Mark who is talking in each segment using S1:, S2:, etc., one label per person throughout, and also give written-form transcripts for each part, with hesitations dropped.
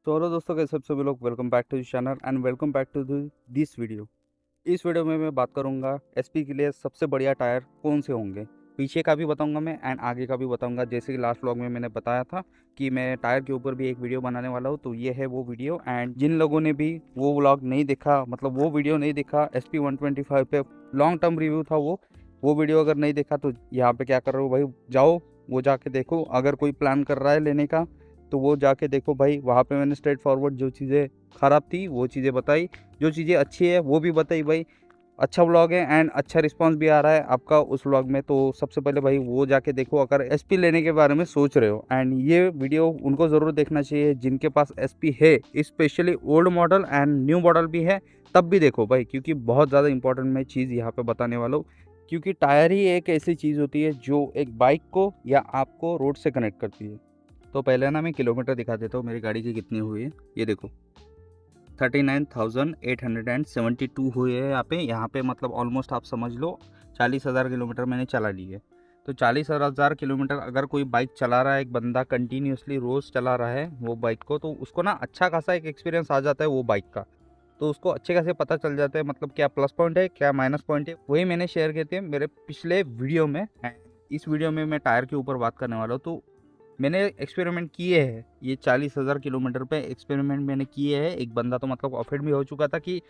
S1: तो हेलो दोस्तों, कैसे सब सभी लोग। Welcome back to this channel and welcome back to this video. इस वीडियो में मैं बात करूंगा एसपी के लिए सबसे बढ़िया टायर कौन से होंगे। पीछे का भी बताऊंगा मैं एंड आगे का भी बताऊंगा। जैसे कि लास्ट व्लॉग में मैंने बताया था कि मैं टायर के ऊपर भी एक वीडियो बनाने वाला हूं, तो ये है वो वीडियो। एंड जिन लोगों ने भी वो व्लॉग नहीं देखा, मतलब वो वीडियो नहीं देखा, SP 125 पे लॉन्ग टर्म रिव्यू था वो वीडियो अगर नहीं देखा तो यहाँ पे क्या कर रहे हो भाई, जाओ वो जाके देखो। अगर कोई प्लान कर रहा है लेने का तो वो जाके देखो भाई, वहाँ पे मैंने स्ट्रेट फॉरवर्ड जो चीज़ें ख़राब थी वो चीज़ें बताई, जो चीज़ें अच्छी है वो भी बताई भाई। अच्छा व्लॉग है एंड अच्छा रिस्पांस भी आ रहा है आपका उस व्लॉग में। तो सबसे पहले भाई वो जाके देखो अगर एसपी लेने के बारे में सोच रहे हो। एंड ये वीडियो उनको ज़रूर देखना चाहिए जिनके पास एसपी है, specially old model and new model भी है, तब भी देखो भाई, क्योंकि बहुत ज़्यादा इंपॉर्टेंट मैं चीज़ यहाँ पे बताने वाला हूँ। क्योंकि टायर ही एक ऐसी चीज़ होती है जो एक बाइक को या आपको रोड से कनेक्ट करती है। तो पहले ना मैं किलोमीटर दिखा देता हूँ मेरी गाड़ी की कितनी हुई है। ये देखो 39,872 हुए है यहाँ पे मतलब ऑलमोस्ट आप समझ लो 40,000 किलोमीटर मैंने चला ली है। तो 40,000 किलोमीटर अगर कोई बाइक चला रहा है, एक बंदा कंटिन्यूसली रोज़ चला रहा है वो बाइक को, तो उसको ना अच्छा खासा एक एक्सपीरियंस आ जाता है वो बाइक का। तो उसको अच्छे खासे पता चल जाता है मतलब क्या प्लस पॉइंट है क्या माइनस पॉइंट है। वही मैंने शेयर किए थे मेरे पिछले वीडियो में। इस वीडियो में मैं टायर के ऊपर बात करने वाला हूँ। तो मैंने एक्सपेरिमेंट किए हैं, ये 40,000 किलोमीटर पे एक्सपेरिमेंट मैंने किए हैं। एक बंदा तो मतलब ऑफेंड भी हो चुका था कि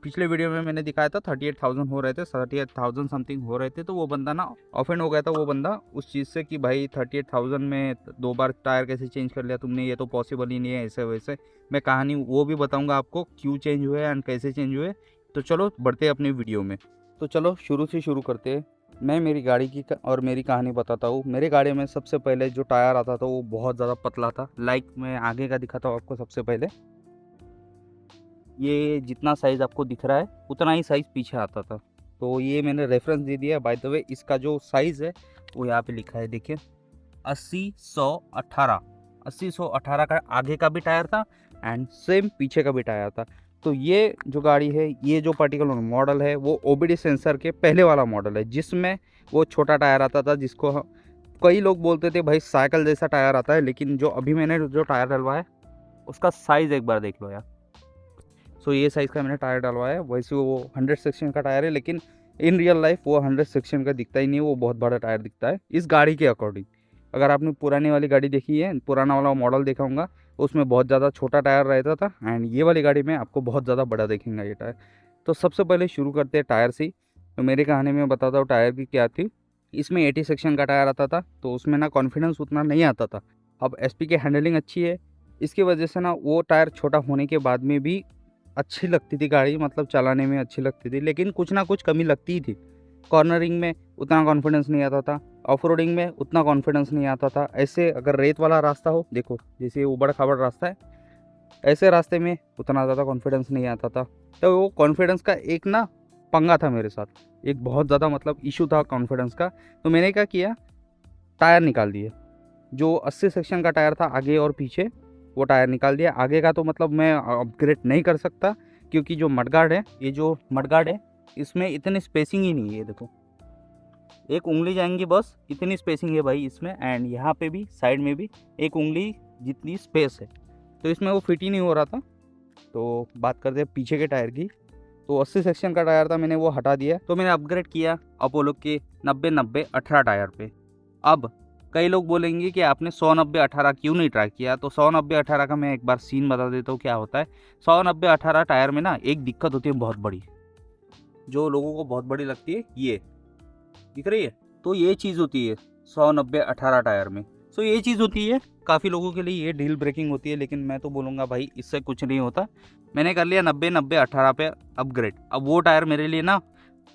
S1: पिछले वीडियो में मैंने दिखाया था 38,000 हो रहे थे, 38,000 समथिंग हो रहे थे। तो वो बंदा ना ऑफेंड हो गया था वो बंदा उस चीज़ से कि भाई 38,000 में 2 बार टायर कैसे चेंज कर लिया तुमने, ये तो पॉसिबल ही नहीं है ऐसे वैसे। मैं कहानी वो भी बताऊँगा आपको क्यों चेंज हुए एंड कैसे चेंज हुए। तो चलो बढ़ते अपनी वीडियो में। तो चलो शुरू से शुरू करते हैं। मैं मेरी गाड़ी की और मेरी कहानी बताता हूँ। मेरी गाड़ी में सबसे पहले जो टायर आता था वो बहुत ज़्यादा पतला था। मैं आगे का दिखाता हूँ आपको। सबसे पहले ये जितना साइज़ आपको दिख रहा है उतना ही साइज़ पीछे आता था। तो ये मैंने रेफरेंस दे दिया। बाय द वे इसका जो साइज़ है वो यहाँ पे लिखा है, देखिए 80-100-18। 80-100-18 का आगे का भी टायर था एंड सेम पीछे का भी टायर था। तो ये जो गाड़ी है, ये जो पर्टिकुलर मॉडल है वो ओबीडी सेंसर के पहले वाला मॉडल है, जिसमें वो छोटा टायर आता था, जिसको कई लोग बोलते थे भाई साइकिल जैसा टायर आता है। लेकिन जो अभी मैंने जो टायर डलवाया है उसका साइज़ एक बार देख लो यार। सो ये साइज़ का मैंने टायर डलवाया है। वैसे वो 100 सेक्शन का टायर है, लेकिन इन रियल लाइफ वो 100 सेक्शन का दिखता ही नहीं है, वो बहुत बड़ा टायर दिखता है इस गाड़ी के अकॉर्डिंग। अगर आपने पुरानी वाली गाड़ी देखी है, पुराना वाला मॉडल देखा होगा, उसमें बहुत ज़्यादा छोटा टायर रहता था एंड ये वाली गाड़ी में आपको बहुत ज़्यादा बड़ा देखेंगे ये टायर। तो सबसे पहले शुरू करते हैं टायर से। तो मेरी कहानी में बताता हूँ टायर की क्या थी। इसमें 80 सेक्शन का टायर आता था, तो उसमें ना कॉन्फिडेंस उतना नहीं आता था। अब एसपी की हैंडलिंग अच्छी है, इसकी वजह से ना वो टायर छोटा होने के बाद में भी अच्छी लगती थी गाड़ी, मतलब चलाने में अच्छी लगती थी। लेकिन कुछ ना कुछ कमी लगती ही थी। कॉर्नरिंग में उतना कॉन्फिडेंस नहीं आता था, ऑफ रोडिंग में उतना कॉन्फिडेंस नहीं आता था। ऐसे अगर रेत वाला रास्ता हो, देखो जैसे उबड़ खाबड़ रास्ता है, ऐसे रास्ते में उतना ज़्यादा कॉन्फिडेंस नहीं आता था। तो वो कॉन्फिडेंस का एक ना पंगा था मेरे साथ, एक बहुत ज़्यादा मतलब इशू था कॉन्फिडेंस का। तो मैंने क्या किया, टायर निकाल दिए। जो 80 सेक्शन का टायर था आगे और पीछे, वो टायर निकाल दिया। आगे का तो मतलब मैं अपग्रेड नहीं कर सकता, क्योंकि जो मडगार्ड है, ये जो मडगार्ड है इसमें इतनी स्पेसिंग ही नहीं है। ये देखो एक उंगली जाएंगी बस, इतनी स्पेसिंग है भाई इसमें। एंड यहाँ पे भी साइड में भी एक उंगली जितनी स्पेस है, तो इसमें वो फिट ही नहीं हो रहा था। तो बात करते हैं पीछे के टायर की। तो 80 सेक्शन का टायर था, मैंने वो हटा दिया। तो मैंने अपग्रेड किया अपोलो के 90-90-18 टायर पे। अब कई लोग बोलेंगे कि आपने 100-90-18 क्यों नहीं ट्राई किया। तो 100-90-18 का मैं एक बार सीन बता देता हूँ क्या होता है। 100-90-18 टायर में ना एक दिक्कत होती है बहुत बड़ी, जो लोगों को बहुत बड़ी लगती है, ये दिख रही है। तो ये चीज़ होती है 100-90-18 टायर में। सो ये चीज़ होती है, काफ़ी लोगों के लिए ये डील ब्रेकिंग होती है, लेकिन मैं तो बोलूँगा भाई इससे कुछ नहीं होता। मैंने कर लिया 90-90-18 पे अपग्रेड। अब वो टायर मेरे लिए ना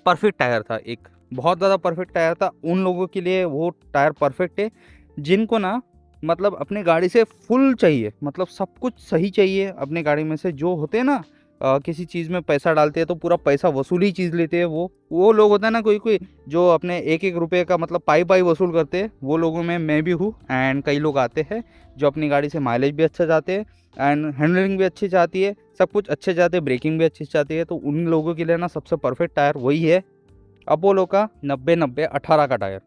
S1: परफेक्ट टायर था, एक बहुत ज़्यादा परफेक्ट टायर था। उन लोगों के लिए वो टायर परफेक्ट है जिनको ना मतलब अपनी गाड़ी से फुल चाहिए, मतलब सब कुछ सही चाहिए अपनी गाड़ी में से। जो होते हैं ना किसी चीज़ में पैसा डालते हैं तो पूरा पैसा वसूली चीज़ लेते हैं, वो लोग होता है ना कोई कोई जो अपने एक एक रुपये का मतलब पाई पाई वसूल करते हैं। वो लोगों में मैं भी हूँ। एंड कई लोग आते हैं जो अपनी गाड़ी से माइलेज भी अच्छा चाहते हैं एंड हैंडलिंग भी अच्छी चाहती है, सब कुछ अच्छे चाहते हैं, ब्रेकिंग भी अच्छी चाहती है। तो उन लोगों के लिए ना सबसे परफेक्ट टायर वही है, अपोलो का 90-90-18 का टायर।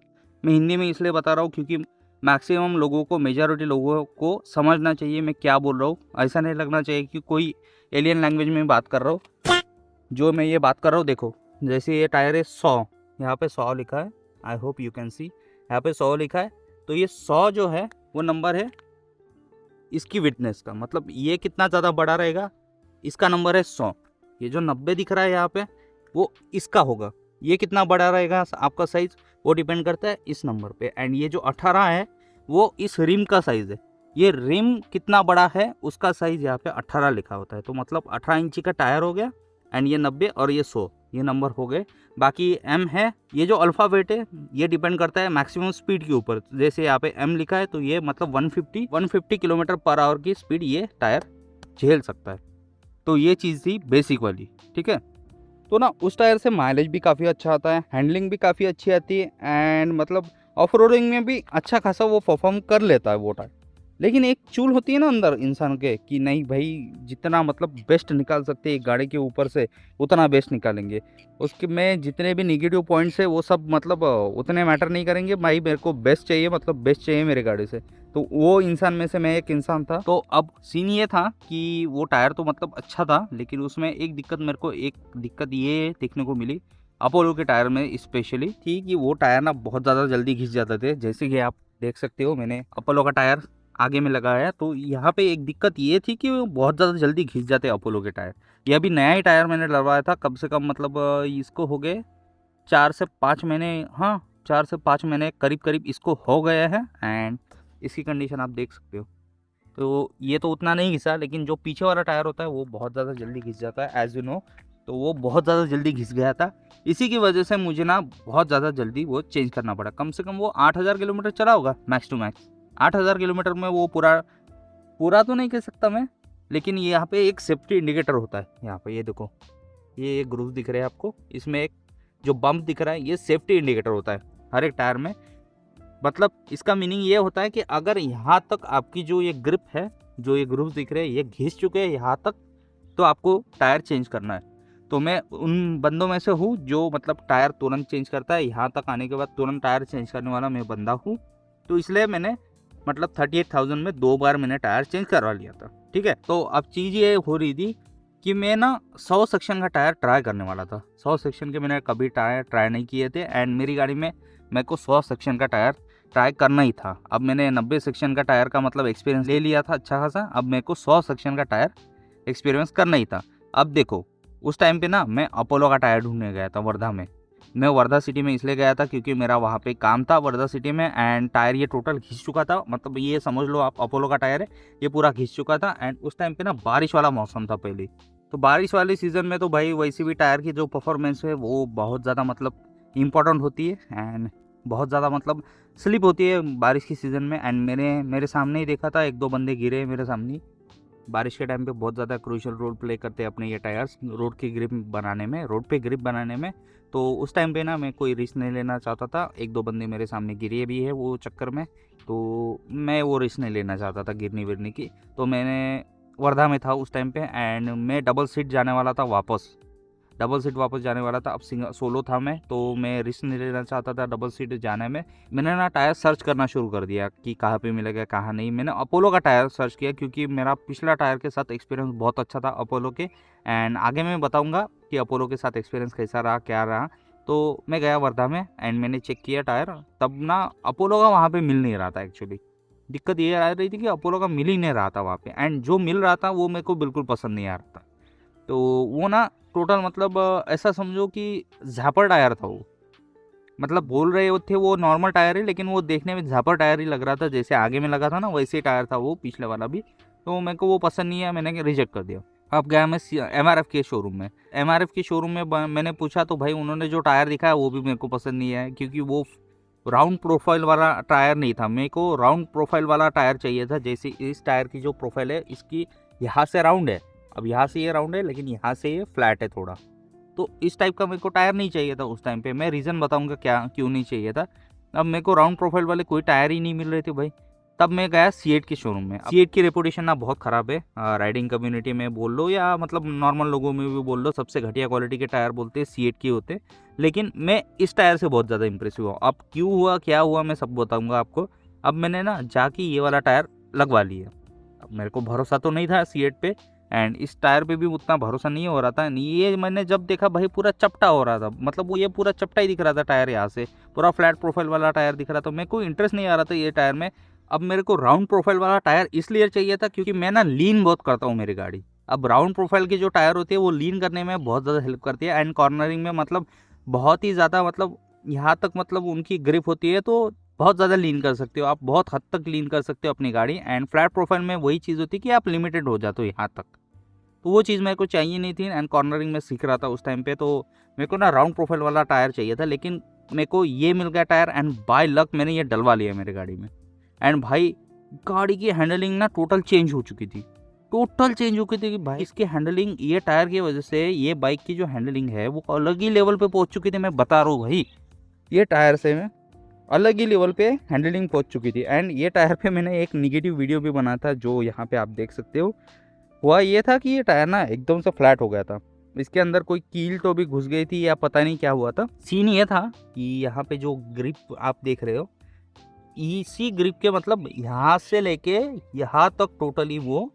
S1: मैं हिंदी में इसलिए बता रहा हूँ क्योंकि मैक्सिमम लोगों को, मेजॉरिटी लोगों को समझना चाहिए मैं क्या बोल रहा हूँ। ऐसा नहीं लगना चाहिए कि कोई एलियन लैंग्वेज में बात कर रहा हूँ। जो मैं ये बात कर रहा हूँ, देखो जैसे ये टायर है 100, यहाँ पे 100 लिखा है, I hope you can see, यहाँ पे 100 लिखा है। तो ये 100 जो है वो नंबर है इसकी विडनेस का, मतलब ये कितना ज़्यादा बड़ा रहेगा, इसका नंबर है 100। ये जो 90 दिख रहा है यहाँ पे वो इसका होगा। ये कितना बड़ा रहेगा आपका साइज़, वो डिपेंड करता है इस नंबर पे। एंड ये जो 18 है वो इस रिम का साइज़ है। ये रिम कितना बड़ा है उसका साइज़ यहाँ पे 18 लिखा होता है। तो मतलब 18 इंची का टायर हो गया। एंड ये 90 और ये 100, ये नंबर हो गए। बाकी एम है, ये जो अल्फ़ाबेट है ये डिपेंड करता है मैक्सिमम स्पीड के ऊपर। जैसे यहाँ पे एम लिखा है तो ये मतलब 150 किलोमीटर पर आवर की स्पीड ये टायर झेल सकता है। तो ये चीज़ थी बेसिक वाली, ठीक है। तो ना उस टायर से माइलेज भी काफ़ी अच्छा आता है, हैंडलिंग भी काफ़ी अच्छी आती है, एंड मतलब ऑफ रोडिंग में भी अच्छा खासा वो परफॉर्म कर लेता है वो टायर। लेकिन एक चूल होती है ना अंदर इंसान के कि नहीं भाई, जितना मतलब बेस्ट निकाल सकते हैं एक गाड़ी के ऊपर से उतना बेस्ट निकालेंगे। उसके में जितने भी निगेटिव पॉइंट्स है वो सब मतलब उतने मैटर नहीं करेंगे। भाई मेरे को बेस्ट चाहिए, मतलब बेस्ट चाहिए मेरे गाड़ी से। तो वो इंसान में से मैं एक इंसान था। तो अब सीन ये था कि वो टायर तो मतलब अच्छा था, लेकिन उसमें एक दिक्कत ये देखने को मिली अपोलो के टायर में स्पेशली थी कि वो टायर ना बहुत ज़्यादा जल्दी घिस जाते थे। जैसे कि आप देख सकते हो मैंने अपोलो का टायर आगे में लगाया है, तो यहाँ पे एक दिक्कत ये थी कि वो बहुत ज़्यादा जल्दी घिस जाते अपोलो के टायर। ये अभी नया ही टायर मैंने डलवाया था, कम से कम मतलब इसको हो गए 4 से 5 महीने, हाँ 4 से 5 महीने करीब इसको हो गया है। एंड इसकी कंडीशन आप देख सकते हो। तो ये तो उतना नहीं घिसा, लेकिन जो पीछे वाला टायर होता है वो बहुत ज़्यादा जल्दी घिस जाता है एज यू नो। तो वो बहुत ज़्यादा जल्दी घिस गया था। इसी की वजह से मुझे ना बहुत ज़्यादा जल्दी वो चेंज करना पड़ा। कम से कम वो 8000 किलोमीटर चला होगा मैक्स टू मैक्स। 8000 किलोमीटर में वो पूरा तो नहीं कह सकता मैं, लेकिन ये यहाँ पे एक सेफ्टी इंडिकेटर होता है। यहाँ पे ये देखो, ये एक ग्रूव दिख रहा है आपको, इसमें एक जो बम्प दिख रहा है ये सेफ्टी इंडिकेटर होता है हर एक टायर में। मतलब इसका मीनिंग ये होता है कि अगर यहाँ तक आपकी जो ये ग्रिप है, जो ये ग्रूव दिख रहे हैं ये घिस चुके हैं यहाँ तक, तो आपको टायर चेंज करना है। तो मैं उन बंदों में से हूँ जो मतलब टायर तुरंत चेंज करता है। यहाँ तक आने के बाद तुरंत टायर चेंज करने वाला मैं बंदा हूँ। तो इसलिए मैंने मतलब 38,000 में 2 बार मैंने टायर चेंज करवा लिया था, ठीक है। तो अब चीज़ ये हो रही थी कि मैं ना 100 सेक्शन का टायर ट्राई करने वाला था। 100 सेक्शन के मैंने कभी टायर ट्राई नहीं किए थे। एंड मेरी गाड़ी में मेरे को 100 सेक्शन का टायर ट्राई करना ही था। अब मैंने 90 सेक्शन का टायर का मतलब एक्सपीरियंस ले लिया था अच्छा खासा। अब मेरे को 100 सेक्शन का टायर एक्सपीरियंस करना ही था। अब देखो उस टाइम पे ना मैं अपोलो का टायर ढूंढने गया था वर्धा में। मैं वर्धा सिटी में इसलिए गया था क्योंकि मेरा वहाँ पे काम था वर्धा सिटी में। एंड टायर ये टोटल घिस चुका था, मतलब ये समझ लो आप अपोलो का टायर है ये पूरा घिस चुका था। एंड उस टाइम पे ना बारिश वाला मौसम था पहले। तो बारिश वाले सीज़न में तो भाई वैसे भी टायर की जो परफॉर्मेंस है वो बहुत ज़्यादा मतलब इम्पोर्टेंट होती है। एंड बहुत ज़्यादा मतलब स्लिप होती है बारिश की सीज़न में। एंड मेरे सामने ही देखा था 1-2 बंदे गिरे मेरे सामने। बारिश के टाइम पे बहुत ज़्यादा क्रूशियल रोल प्ले करते हैं अपने ये टायर्स रोड की ग्रिप बनाने में, रोड पे ग्रिप बनाने में। तो उस टाइम पे ना मैं कोई रिस्क नहीं लेना चाहता था। 1-2 बंदे मेरे सामने गिरे भी है वो चक्कर में, तो मैं वो रिस्क नहीं लेना चाहता था गिरने विरने की। तो मैंने वर्धा में था उस टाइम पे। एंड मैं डबल सीट जाने वाला था वापस जाने वाला था। अब सोलो था मैं, तो मैं रिस्क नहीं लेना चाहता था डबल सीट जाने में। मैंने ना टायर सर्च करना शुरू कर दिया कि कहाँ पे मिलेगा कहाँ नहीं। मैंने अपोलो का टायर सर्च किया क्योंकि मेरा पिछला टायर के साथ एक्सपीरियंस बहुत अच्छा था अपोलो के। एंड आगे मैं बताऊँगा कि अपोलो के साथ एक्सपीरियंस कैसा रहा क्या रहा। तो मैं गया वर्धा में एंड मैंने चेक किया टायर। तब ना अपोलो का वहाँ पर मिल नहीं रहा था। एक्चुअली दिक्कत ये आ रही थी कि अपोलो का मिल ही नहीं रहा था वहाँ पे। एंड जो मिल रहा था वो मेरे को बिल्कुल पसंद नहीं आ रहा था। तो वो ना टोटल मतलब ऐसा समझो कि झापर टायर था वो। मतलब बोल रहे थे वो नॉर्मल टायर है, लेकिन वो देखने में झापर टायर ही लग रहा था। जैसे आगे में लगा था ना वैसे ही टायर था वो पिछले वाला भी। तो मेरे को वो पसंद नहीं है, मैंने रिजेक्ट कर दिया। अब गया मैं MRF के शोरूम में। MRF के शोरूम में मैंने पूछा तो भाई उन्होंने जो टायर दिखाया वो भी मेरे को पसंद नहीं है, क्योंकि वो राउंड प्रोफाइल वाला टायर नहीं था। मेरे को राउंड प्रोफाइल वाला टायर चाहिए था। जैसे इस टायर की जो प्रोफाइल है इसकी यहाँ से राउंड है, अब यहाँ से ये राउंड है लेकिन यहाँ से ये फ्लैट है थोड़ा। तो इस टाइप का मेरे को टायर नहीं चाहिए था उस टाइम पे। मैं रीज़न बताऊंगा क्यों नहीं चाहिए था। अब मेरे को राउंड प्रोफाइल वाले कोई टायर ही नहीं मिल रहे थे भाई। तब मैं गया सीएट के शोरूम में। सीएट की रेपुटेशन ना बहुत ख़राब है, राइडिंग कम्युनिटी में बोल लो या मतलब नॉर्मल लोगों में भी बोल लो, सबसे घटिया क्वालिटी के टायर बोलते हैं सीएट के होते। लेकिन मैं इस टायर से बहुत ज़्यादा इंप्रेसिव हुआ। अब क्यों हुआ क्या हुआ मैं सब बताऊँगा आपको। अब मैंने ना जाके ये वाला टायर लगवा लिया। अब मेरे को भरोसा तो नहीं था सीएट पे, एंड इस टायर पे भी उतना भरोसा नहीं हो रहा था। ये मैंने जब देखा भाई पूरा चपटा हो रहा था, मतलब वो ये पूरा चपटा ही दिख रहा था टायर, यहाँ से पूरा फ्लैट प्रोफाइल वाला टायर दिख रहा था। मेरे को इंटरेस्ट नहीं आ रहा था ये टायर में। अब मेरे को राउंड प्रोफाइल वाला टायर इसलिए चाहिए था क्योंकि मैं ना लीन बहुत करता हूँ मेरी गाड़ी। अब राउंड प्रोफाइल की जो टायर होती है वो लीन करने में बहुत ज़्यादा हेल्प करती है, एंड कॉर्नरिंग में मतलब बहुत ही ज़्यादा, मतलब यहाँ तक मतलब उनकी ग्रिप होती है तो बहुत ज़्यादा लीन कर सकते हो आप, बहुत हद तक लीन कर सकते हो अपनी गाड़ी। एंड फ्लैट प्रोफाइल में वही चीज़ होती है कि आप लिमिटेड हो जाते हो यहाँ तक। तो वो चीज़ मेरे को चाहिए नहीं थी, एंड कॉर्नरिंग में सीख रहा था उस टाइम पे, तो मेरे को ना राउंड प्रोफाइल वाला टायर चाहिए था। लेकिन मेरे को ये मिल गया टायर, एंड बाय लक मैंने ये डलवा लिया मेरी गाड़ी में। एंड भाई गाड़ी की हैंडलिंग ना टोटल चेंज हो चुकी थी, टोटल चेंज हो गई थी कि भाई इसकी हैंडलिंग, ये टायर की वजह से ये बाइक की जो हैंडलिंग है वो अलग ही लेवल पे पहुंच चुकी थी। मैं बता रहा हूँ भाई, ये टायर से मैं अलग ही लेवल पे हैंडलिंग पहुंच चुकी थी। एंड ये टायर पे मैंने एक निगेटिव वीडियो भी बनाया था जो यहाँ पे आप देख सकते हो। हुआ ये था कि ये टायर ना एकदम से फ्लैट हो गया था, इसके अंदर कोई कील तो भी घुस गई थी या पता नहीं क्या हुआ था। सीन ये था कि यहाँ पे जो ग्रिप आप देख रहे हो, इसी ग्रिप के मतलब यहाँ से लेके यहाँ तक टोटली वो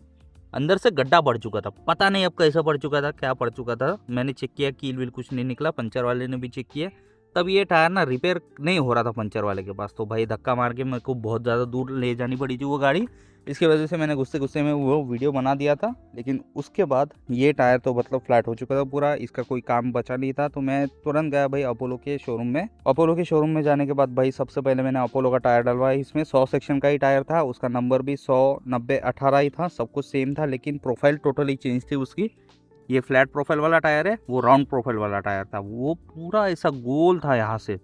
S1: अंदर से गड्ढा पड़ चुका था। पता नहीं अब कैसा पड़ चुका था, क्या पड़ चुका था। मैंने चेक किया, कील विल कुछ नहीं निकला, पंचर वाले ने भी चेक किया, तब ये टायर ना रिपेयर नहीं हो रहा था पंचर वाले के पास। तो भाई धक्का मार के मेरे को बहुत ज़्यादा दूर ले जानी पड़ी थी वो गाड़ी, इसकी वजह से मैंने गुस्से गुस्से में वो वीडियो बना दिया था। लेकिन उसके बाद ये टायर तो मतलब फ्लैट हो चुका था पूरा, इसका कोई काम बचा नहीं था। तो मैं तुरंत गया भाई अपोलो के शोरूम में। अपोलो के शोरूम में जाने के बाद भाई सबसे पहले मैंने अपोलो का टायर डलवाया। इसमें 100 सेक्शन का ही टायर था, उसका नंबर भी 100 90 18 ही था, सब कुछ सेम था, लेकिन प्रोफाइल टोटली चेंज थी उसकी। ये फ्लैट प्रोफाइल वाला टायर है, वो राउंड प्रोफाइल वाला टायर था, वो पूरा ऐसा गोल था यहाँ से।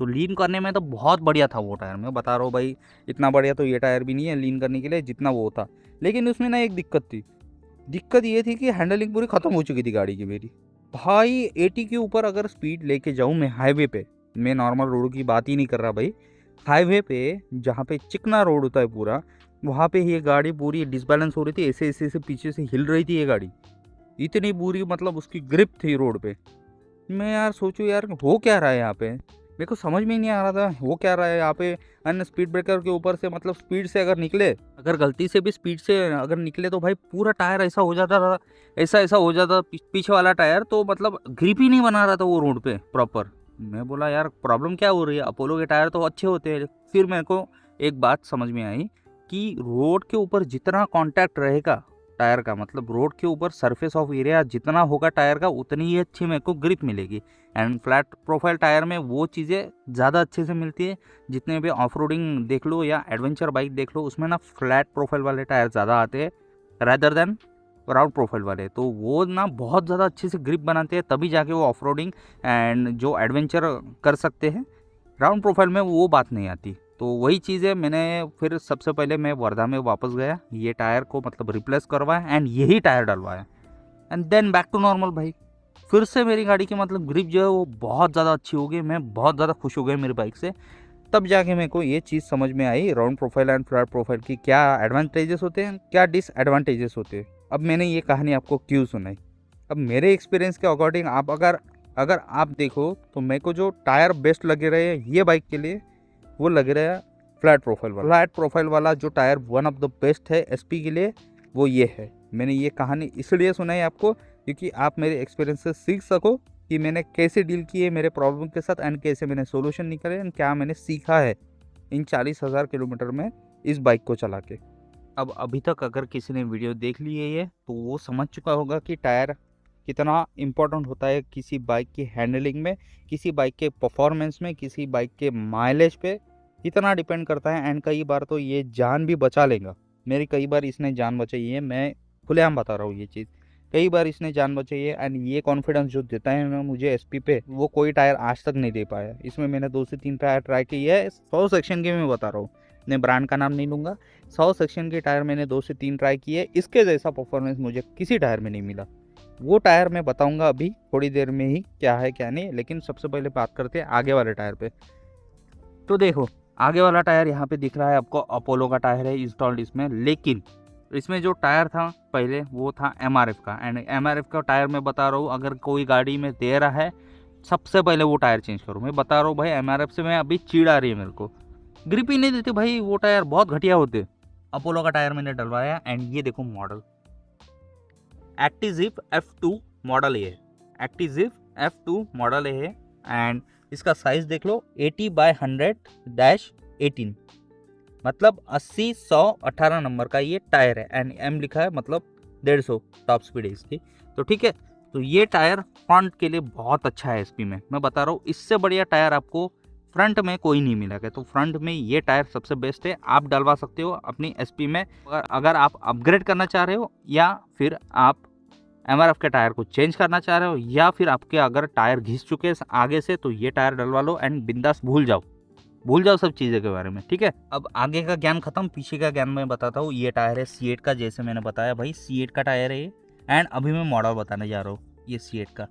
S1: तो लीन करने में तो बहुत बढ़िया था वो टायर, मैं बता रहा हूँ भाई, इतना बढ़िया तो ये टायर भी नहीं है लीन करने के लिए जितना वो था। लेकिन उसमें ना एक दिक्कत थी, दिक्कत ये थी कि हैंडलिंग पूरी ख़त्म हो चुकी थी गाड़ी की मेरी। भाई 80 के ऊपर अगर स्पीड लेके जाऊँ मैं हाईवे पे, मैं नॉर्मल रोड की बात ही नहीं कर रहा भाई, हाईवे पे जहाँ पे चिकना रोड होता है पूरा, वहाँ पे ये गाड़ी पूरी डिसबैलेंस हो रही थी, ऐसे ऐसे ऐसे पीछे से हिल रही थी ये गाड़ी, इतनी बुरी मतलब उसकी ग्रिप थी रोड पे। मैं यार सोचूं यार हो क्या रहा है यहाँ पे, मेरे को समझ में ही नहीं आ रहा था हो क्या रहा है यहाँ पे। अन्य स्पीड ब्रेकर के ऊपर से मतलब स्पीड से अगर निकले, अगर गलती से भी स्पीड से अगर निकले तो भाई पूरा टायर ऐसा हो जाता था, ऐसा ऐसा हो जाता पीछे वाला टायर, तो मतलब ग्रिप ही नहीं बना रहा था वो रोड पे प्रॉपर। मैं बोला यार प्रॉब्लम क्या हो रही है, अपोलो के टायर तो अच्छे होते हैं। फिर मेरे को एक बात समझ में आई कि रोड के ऊपर जितना कॉन्टैक्ट रहेगा टायर का, मतलब रोड के ऊपर सरफेस ऑफ एरिया जितना होगा टायर का, उतनी ही अच्छी मेरे को ग्रिप मिलेगी। एंड फ्लैट प्रोफाइल टायर में वो चीज़ें ज़्यादा अच्छे से मिलती है। जितने भी ऑफ रोडिंग देख लो या एडवेंचर बाइक देख लो, उसमें ना फ्लैट प्रोफाइल वाले टायर ज़्यादा आते हैं रैदर देन राउंड प्रोफाइल वाले। तो वो ना बहुत ज़्यादा अच्छे से ग्रिप बनाते हैं, तभी जाके वो ऑफ रोडिंग एंड जो एडवेंचर कर सकते हैं। राउंड प्रोफाइल में वो बात नहीं आती। तो वही चीज़ है, मैंने फिर सबसे पहले मैं वर्धा में वापस गया, ये टायर को मतलब रिप्लेस करवाया एंड यही टायर डलवाया, and then back to normal भाई। फिर से मेरी गाड़ी की मतलब ग्रिप जो है वो बहुत ज़्यादा अच्छी हो गई, मैं बहुत ज़्यादा खुश हो गया मेरी बाइक से। तब जाके मेरे को ये चीज़ समझ में आई round profile and flat profile की क्या एडवांटेजेस होते हैं, क्या डिसएडवांटेजेस होते हैं। अब मैंने ये कहानी आपको क्यों सुनाई, अब मेरे एक्सपीरियंस के अकॉर्डिंग आप अगर अगर आप देखो तो मेरे को जो टायर बेस्ट लगे रहे ये बाइक के लिए, वो लग रहा है फ्लैट प्रोफाइल वाला। फ्लैट प्रोफाइल वाला जो tier one of the best है एसपी के लिए, वो ये है। मैंने ये कहानी इसलिए सुनाई आपको क्योंकि आप मेरे एक्सपीरियंस से सीख सको कि मैंने कैसे डील किए मेरे प्रॉब्लम के साथ, एंड कैसे मैंने सोल्यूशन निकाले, एंड क्या मैंने सीखा है इन 40,000 किलोमीटर में इस बाइक को चला के। अब अभी तक अगर किसी ने वीडियो देख ली है ये, तो वो समझ चुका होगा कि टायर कितना इम्पोर्टेंट होता है किसी बाइक की हैंडलिंग में, किसी बाइक के परफॉर्मेंस में, किसी बाइक के माइलेज पे कितना डिपेंड करता है। एंड कई बार तो ये जान भी बचा लेगा, मेरी कई बार इसने जान बचाई है, मैं खुलेआम बता रहा हूँ ये चीज़, कई बार इसने जान बचाई है। एंड ये कॉन्फिडेंस जो देता है ना मुझे एसपी पे, वो कोई टायर आज तक नहीं दे पाया। इसमें मैंने 2 से 3 टायर ट्राई की है, 100 सेक्शन के मैं बता रहा हूँ, मैं ब्रांड का नाम नहीं लूँगा, 100 सेक्शन के टायर मैंने 2 से 3 ट्राई किए, इसके जैसा परफॉर्मेंस मुझे किसी टायर में नहीं मिला। वो टायर मैं बताऊंगा अभी थोड़ी देर में ही क्या है क्या नहीं, लेकिन सबसे पहले बात करते हैं आगे वाले टायर पे। तो देखो आगे वाला टायर यहाँ पे दिख रहा है आपको, अपोलो का टायर है इंस्टॉल्ड इसमें, लेकिन इसमें जो टायर था पहले वो था एमआरएफ का। एंड एमआरएफ का टायर मैं बता रहा हूँ, अगर कोई गाड़ी में दे रहा है सबसे पहले वो टायर चेंज करो। मैं बता रहा हूँ भाई, एमआरएफ से मैं अभी चिढ़ आ रही है मेरे को, ग्रिप ही नहीं देते भाई, वो टायर बहुत घटिया होते। अपोलो का टायर मैंने डलवाया एंड ये देखो मॉडल एक्टिजिप F2 मॉडल है, एक्टिजिप F2 मॉडल है एंड इसका साइज देख लो 80/100-18, मतलब 80/100 नंबर का ये टायर है एंड M लिखा है, मतलब 150 टॉप स्पीड है इसकी। तो ठीक है, तो ये टायर फ्रंट के लिए बहुत अच्छा है एसपी में, मैं बता रहा हूँ इससे बढ़िया टायर आपको फ्रंट में कोई नहीं मिलेगा। तो फ्रंट में ये टायर सबसे बेस्ट है, आप डलवा सकते हो अपनी एसपी में। अगर आप अपग्रेड करना चाह रहे हो या फिर आप MRF के टायर को चेंज करना चाह रहे हो या फिर आपके अगर टायर घिस चुके हैं आगे से, तो ये टायर डलवा लो एंड बिंदास भूल जाओ सब चीज़ों के बारे में। ठीक है, अब आगे का ज्ञान खत्म, पीछे का ज्ञान मैं बताता हूँ। ये टायर है C8 का, जैसे मैंने बताया भाई C8 का टायर है एंड अभी मैं मॉडल बताने जा रहा हूँ ये C8 का।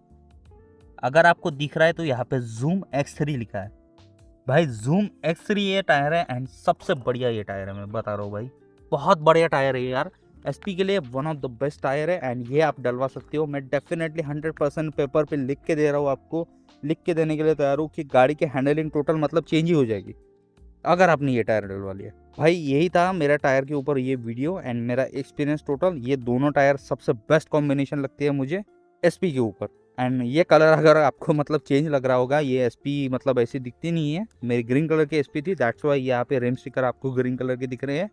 S1: अगर आपको दिख रहा है तो यहाँ पे Zoom X3 लिखा है भाई, Zoom X3 ये टायर है एंड सबसे बढ़िया ये टायर है, मैं बता रहा हूँ भाई, बहुत बढ़िया टायर है यार। एसपी के लिए one of the best tyre है एंड ये आप डलवा सकते हो। मैं डेफिनेटली 100% पेपर पे लिख के दे रहा हूँ, आपको लिख के देने के लिए तैयार हूँ कि गाड़ी की हैंडलिंग टोटल मतलब चेंज ही हो जाएगी अगर आपने ये टायर डलवा लिया। भाई यही था मेरा टायर के ऊपर ये वीडियो एंड मेरा एक्सपीरियंस टोटल। ये दोनों टायर सबसे बेस्ट कॉम्बिनेशन लगती है मुझे एसपी के ऊपर। एंड ये कलर अगर आपको मतलब चेंज लग रहा होगा, ये एसपी मतलब ऐसी दिखती नहीं है, मेरी ग्रीन कलर की एसपी थी, दैट्स वाई यहाँ पे रिम स्टिकर आपको ग्रीन कलर के दिख रहे हैं।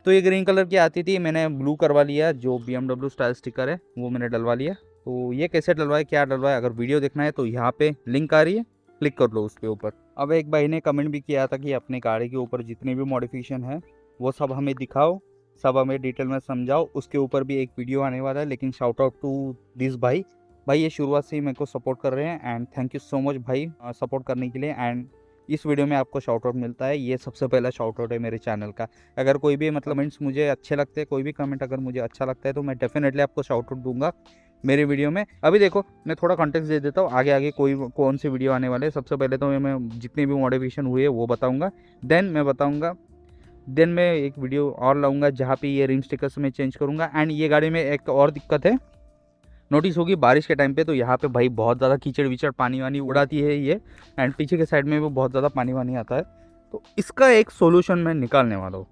S1: तो ये ग्रीन कलर की आती थी, मैंने ब्लू करवा लिया, जो BMW स्टाइल स्टिकर है वो मैंने डलवा लिया। तो ये कैसे डलवाए, क्या डलवाए, अगर वीडियो देखना है तो यहाँ पे लिंक आ रही है, क्लिक कर लो उसके ऊपर। अब एक भाई ने कमेंट भी किया था कि अपने गाड़ी के ऊपर जितने भी मॉडिफिकेशन है वो सब हमें दिखाओ, सब हमें डिटेल में समझाओ, उसके ऊपर भी एक वीडियो आने वाला है। लेकिन शाउट आउट टू दिस भाई ये शुरुआत से ही मेरे को सपोर्ट कर रहे हैं and thank you so much भाई सपोर्ट करने के लिए। एंड इस वीडियो में आपको शाउट आउट मिलता है, ये सबसे पहला शाउट आउट है मेरे चैनल का। अगर कोई भी मतलब कमेंट्स मुझे अच्छे लगते हैं, कोई भी कमेंट अगर मुझे अच्छा लगता है तो मैं डेफिनेटली आपको शाउट आउट दूंगा मेरे वीडियो में। अभी देखो मैं थोड़ा कॉन्टेक्स्ट दे देता हूँ, आगे आगे कौन सी वीडियो आने वाले हैं। सबसे पहले तो मैं जितनी भी मॉडिफिकेशन हुई है वो बताऊँगा, देन मैं एक वीडियो और लाऊंगा जहाँ पे ये रिम स्टिकर्स में चेंज करूँगा। एंड ये गाड़ी में एक और दिक्कत है, नोटिस होगी बारिश के टाइम पे, तो यहाँ पे भाई बहुत ज़्यादा कीचड़ विचड़ पानी वानी उड़ाती है ये, एंड पीछे के साइड में भी बहुत ज़्यादा पानी वानी आता है। तो इसका एक सोल्यूशन मैं निकालने वाला हूँ।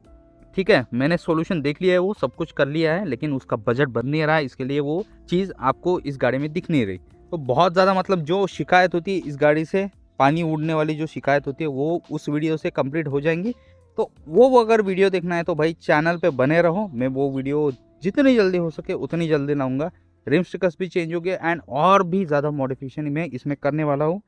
S1: ठीक है, मैंने सोल्यूशन देख लिया है, वो सब कुछ कर लिया है, लेकिन उसका बजट बन नहीं रहा है, इसके लिए वो चीज़ आपको इस गाड़ी में दिख नहीं रही। तो बहुत ज़्यादा मतलब जो शिकायत होती है इस गाड़ी से, पानी उड़ने वाली जो शिकायत होती है वो उस वीडियो से कंप्लीट हो जाएंगी। तो वो अगर वीडियो देखना है तो भाई चैनल पे बने रहो, मैं वो वीडियो जितनी जल्दी हो सके उतनी जल्दी लाऊंगा। रिम स्टिकर्स भी चेंज हो गए एंड और भी ज़्यादा मॉडिफिकेशन मैं इसमें करने वाला हूँ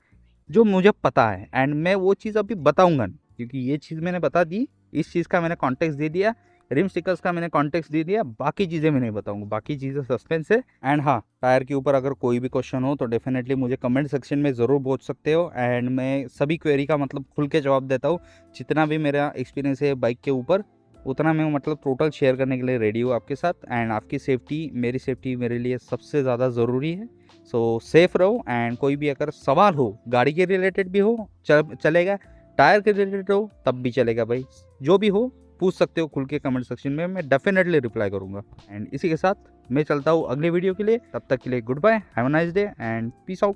S1: जो मुझे पता है, एंड मैं वो चीज़ अभी बताऊंगा नहीं, क्योंकि ये चीज़ मैंने बता दी, इस चीज़ का मैंने कॉन्टेक्स्ट दे दिया, रिम स्टिकर्स का मैंने कॉन्टेक्स्ट दे दिया, बाकी चीज़ें मैं नहीं बताऊंगा, बाकी चीज़ें सस्पेंस है। एंड हाँ, टायर के ऊपर अगर कोई भी क्वेश्चन हो तो डेफिनेटली मुझे कमेंट सेक्शन में ज़रूर पूछ सकते हो एंड मैं सभी क्वेरी का मतलब खुल के जवाब देता हूँ। जितना भी मेरा एक्सपीरियंस है बाइक के ऊपर उतना मैं मतलब टोटल शेयर करने के लिए रेडी हूँ आपके साथ। एंड आपकी सेफ्टी मेरे लिए सबसे ज़्यादा ज़रूरी है। सो सेफ रहो एंड कोई भी अगर सवाल हो गाड़ी के रिलेटेड भी हो चलेगा, टायर के रिलेटेड हो तब भी चलेगा भाई, जो भी हो पूछ सकते हो खुल के कमेंट सेक्शन में, मैं डेफिनेटली रिप्लाई करूँगा। एंड इसी के साथ मैं चलता हूँ अगले वीडियो के लिए, तब तक के लिए goodbye, have a nice day and peace out.